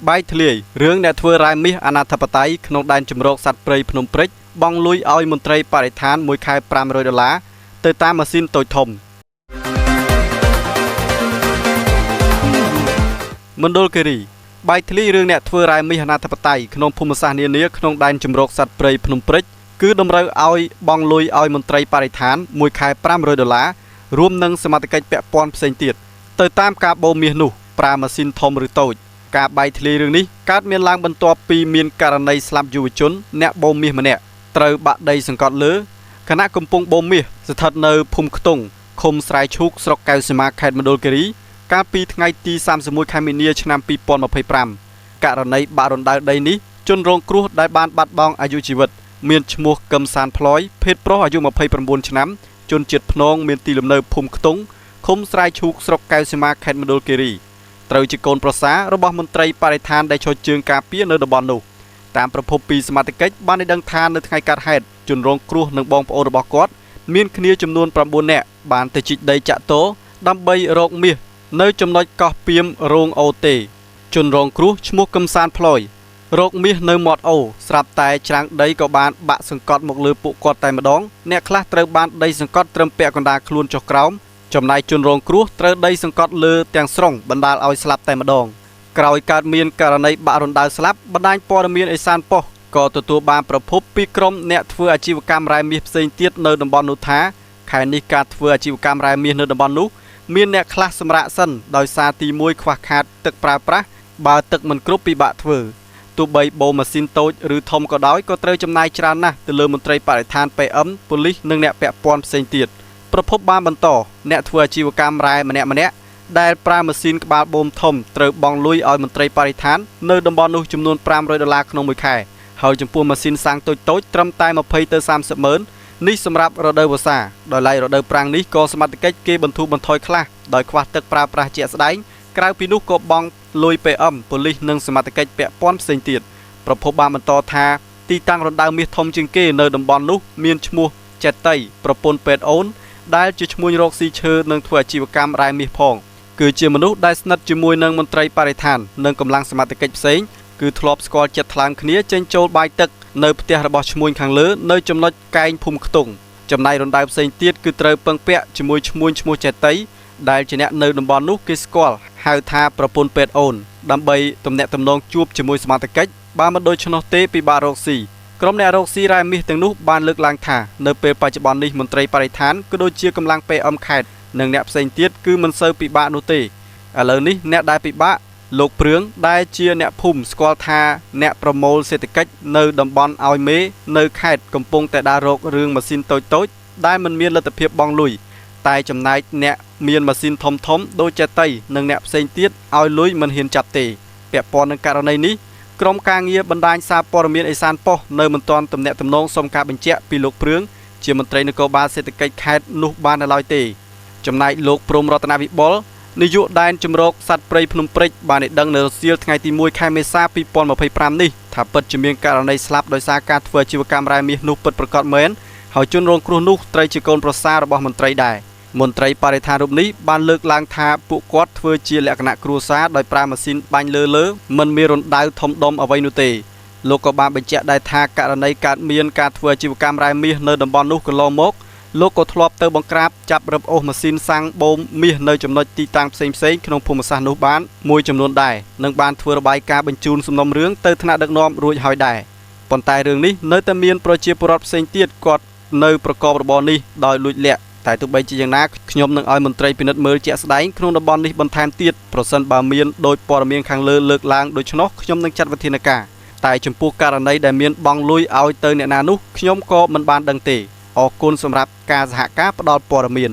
បាយធ្លាយរឿងអ្នកធ្វើរ៉ាយមាសអនាធិបតេយ្យក្នុងដែនជំរកសត្វព្រៃភ្នំព្រិចបង់លុយឲ្យមន្ត្រីបរិស្ថានមួយខែ$500ទៅតាមម៉ាស៊ីនតូចធំមណ្ឌលគិរីបាយធ្លាយរឿងអ្នកធ្វើរ៉ាយមាសអនាធិបតេយ្យក្នុងភូមិសាស្ត្រនានាក្នុងដែនជំរកសត្វព្រៃភ្នំព្រិចគឺតម្រូវឲ្យបង់លុយឲ្យមន្ត្រីបរិស្ថានមួយខែ$500រួមនឹងសមត្ថកិច្ចពាក់ព័ន្ធផ្សេងទៀតទៅតាមការបូមមាសនោះប្រើម៉ាស៊ីនធំឬតូចការបាយធ្លាយរឿងនេះកើតមានឡើងបន្ទាប់ពីមានករណីស្លាប់យុវជនអ្នកបូមមាសម្នាក់ត្រូវបាក់ដីសង្កត់លើខណៈកំពុងបូមមាសស្ថិតនៅភូមិខ្ទង់ឃុំស្រែឈូកស្រុកកែវសីមាខេត្តមណ្ឌលគិរីកាលពីថ្ងៃទី31ខែមីនាឆ្នាំ2025ករណីបាក់រណ្ដៅដីនេះជនរងគ្រោះដែលបានបាត់បង់អាយុជីវិតមានឈ្មោះកឹមសានផ្លយភេទប្រុសអាយុ29ឆ្នាំជនជាតិភ្នងមានទីលំនៅភូមិខ្ទង់ឃុំស្រែឈូកស្រុកកែវសីមាខេត្តមណ្ឌលគិរីត្រូវជាកូនប្រសាររបស់មន្ត្រីបរិស្ថានដែលឈរជើងការពារនៅតំបន់នោះតាមប្រភពពីសមត្ថកិច្ចបានដឹងថានៅថ្ងៃកើតហេតុជនរងគ្រោះនិងបងប្អូនរបស់គាត់មានគ្នាចំនួន9នាក់បានទៅជីកដីចាក់តោដើម្បីរកមាសនៅចំណុចកោះពីមរោងអូទេជនរងគ្រោះឈ្មោះកឹមសានផ្លយរកមាសនៅមាត់អូស្រាប់តែច្រាំងដីក៏បានបាក់សង្កត់មកលើពួកគាត់តែម្ដងអ្នកខ្លះត្រូវបានដីសង្កត់ត្រឹមពាក់កណ្ដាលខ្លួនចុះក្រោមចំណែកជនរងគ្រោះត្រូវដីសង្កត់លើទាំងស្រុងបណ្ដាលឲ្យស្លាប់តែម្ដងក្រោយកើតមានករណីបាក់រណ្ដៅស្លាប់បណ្ដាញព័ត៌មានអេសានប៉ុស្តិ៍ក៏ទទួលបានប្រភពពីក្រុមអ្នកធ្វើអាជីវកម្មរ៉ែមាសផ្សេងទៀតនៅតំបន់នោះថាខែនេះការធ្វើអាជីវកម្មរ៉ែមាសនៅតំបន់នោះមានអ្នកខ្លះសម្រាកសិនដោយសារទី1ខ្វះខាតទឹកប្រើប្រាស់បើទឹកមិនគ្រប់ពិបាកធ្វើទោះបីបូមម៉ាស៊ីនតូចឬធំក៏ដោយក៏ត្រូវចំណាយច្រើនណាស់ទៅលើមន្ត្រីបរិស្ថាន PM ប៉ូលីសនិងអ្នកពាក់ព័ន្ធផ្សេងទៀតប្រភពបានបន្តអ្នកធ្វើអាជីវកម្មរ៉ែម្នាក់ដែលប្រើម៉ាស៊ីនក្បាលបូមធំត្រូវបង់លុយឲ្យមន្ត្រីបរិស្ថាននៅតំបន់នោះចំនួន$500ក្នុងមួយខែហើយចំពោះម៉ាស៊ីនសាំងតូចត្រឹមតែ20ទៅ30ម៉ឺននេះសម្រាប់រដូវវស្សាដោយឡែករដូវប្រាំងនេះក៏សមត្ថកិច្ចគេបន្ធូរបន្ថយខ្លះដោយខ្វះទឹកប្រើប្រាស់ជាក់ស្ដែងក្រៅពីនោះក៏បង់លុយ PM ប៉ូលីសនិងសមត្ថកិច្ចពាក់ព័ន្ធផ្សេងទៀតប្រភពបានបន្តថាទីតាំងរណ្ដៅមាសធំជាងគេនៅតំបន់នោះមានឈ្មោះចេតៃប្រពន្ធពេទ្យអូនដែលជាឈ្មោះរកស៊ីឈើនិងធ្វើអាជីវកម្មរ៉ែមាសផងគឺជាមនុស្សដែលស្និទ្ធជាមួយនឹងមន្ត្រីបរិស្ថាននិងកម្លាំងសមត្ថកិច្ចផ្សេងគឺធ្លាប់ស្គាល់ចិត្តថ្លើមគ្នាចេញចូលបាយទឹកនៅផ្ទះរបស់ឈ្មួញខាងលើនៅចំណុចកែងភូមិខ្ទង់ចំណែករណ្ដៅផ្សេងទៀតគឺត្រូវពឹងពាក់ជាមួយឈ្មួញឈ្មោះចេតៃដែលជាអ្នកនៅតំបន់នោះគេស្គាល់ហៅថាប្រពន្ធពេទ្យអូនដើម្បីទំនាក់ទំនងជួបជាមួយសមត្ថកិច្ចបើមិនដូច្នោះទេពិបាករកស៊ីក្រុមអ្នករកស៊ីរ៉ែមាសទាំងនោះបានលើកឡើងថានៅពេលបច្ចុប្បន្ននេះមន្ត្រីបរិស្ថានក៏ដូចជាកម្លាំង PM ខេត្តនិងអ្នកផ្សេងទៀតគឺមិនសូវពិបាកនោះទេឥឡូវនេះអ្នកដែលពិបាកលោកព្រឿងដែលជាអ្នកភូមិស្គាល់ថាអ្នកប្រមូលសេដ្ឋកិច្ចនៅតំបន់ឲ្យមេនៅខេត្តកំពុងតែដើររករឿងម៉ាស៊ីនតូចដែលមិនមានលទ្ធភាពបង់លុយតែចំណែកអ្នកមានម៉ាស៊ីនធំដូចចេតៃនិងអ្នកផ្សេងទៀតឲ្យលុយមិនហ៊ានចាប់ទេពាក់ព័ន្ធនឹងករណីនេះក្រុមការងារបណ្ដាញសារព័ត៌មានអេសានប៉ុស្តិ៍នៅមិនទាន់ទំនាក់ទំនងសុំការបញ្ជាក់ពីលោកព្រឿងជាមន្ត្រីនគរបាលសេដ្ឋកិច្ចខេត្តនោះបាននៅឡើយទេចំណែកលោកព្រំរតនវិបុលនាយកដែនជំរកសត្វព្រៃភ្នំព្រិចបានដឹងនៅរសៀលថ្ងៃទី1ខែមេសា2025នេះថាពិតជាមានករណីស្លាប់ដោយសារការធ្វើអាជីវកម្មរ៉ែមាសនោះពិតប្រាកដមែនហើយជនរងគ្រោះនោះត្រូវជាកូនប្រសាររបស់មន្ត្រីដែរមន្ត្រីបរិស្ថានរូបនេះបានលើកឡើងថាពួកគាត់ធ្វើជាលក្ខណៈគ្រួសារដោយប្រើម៉ាស៊ីនបាញ់លើមិនមានរណ្ដៅធំដុំអ្វីនោះទេលោកក៏បានបញ្ជាក់ដែរថាករណីកើតមានការធ្វើអាជីវកម្មរ៉ែមាសនៅតំបន់នោះកន្លងមកលោកក៏ធ្លាប់ទៅបង្ក្រាបចាប់រឹបអូសម៉ាស៊ីនសាំងបូមមាសនៅចំណុចទីតាំងផ្សេងក្នុងភូមិសាស្ត្រនោះបានមួយចំនួនដែរនិងបានធ្វើរបាយការណ៍បញ្ជូនសំណុំរឿងទៅថ្នាក់ដឹកនាំរួចហើយដែរប៉ុន្តែរឿងនេះនៅតែមានប្រជាពលរដ្ឋផ្សេងទៀតគាត់នៅប្រកបរបរនេះដោយលួចលាក់តែទោះបីជាយ៉ាងណាខ្ញុំនឹងឲ្យមន្ត្រីពិនិត្យមើលជាក់ស្ដែងក្នុងតំបន់នេះបន្ថែមទៀតប្រសិនបើមានដោយព័ត៌មានខាងលើលើកឡើងដូច្នោះខ្ញុំនឹងចាត់វិធានការតែចំពោះករណីដែលមានបង់លុយឲ្យទៅអ្នកណានោះខ្ញុំក៏មិនបានដឹងទេអរគុណសម្រាប់ការសហការផ្ដល់ព័ត៌មាន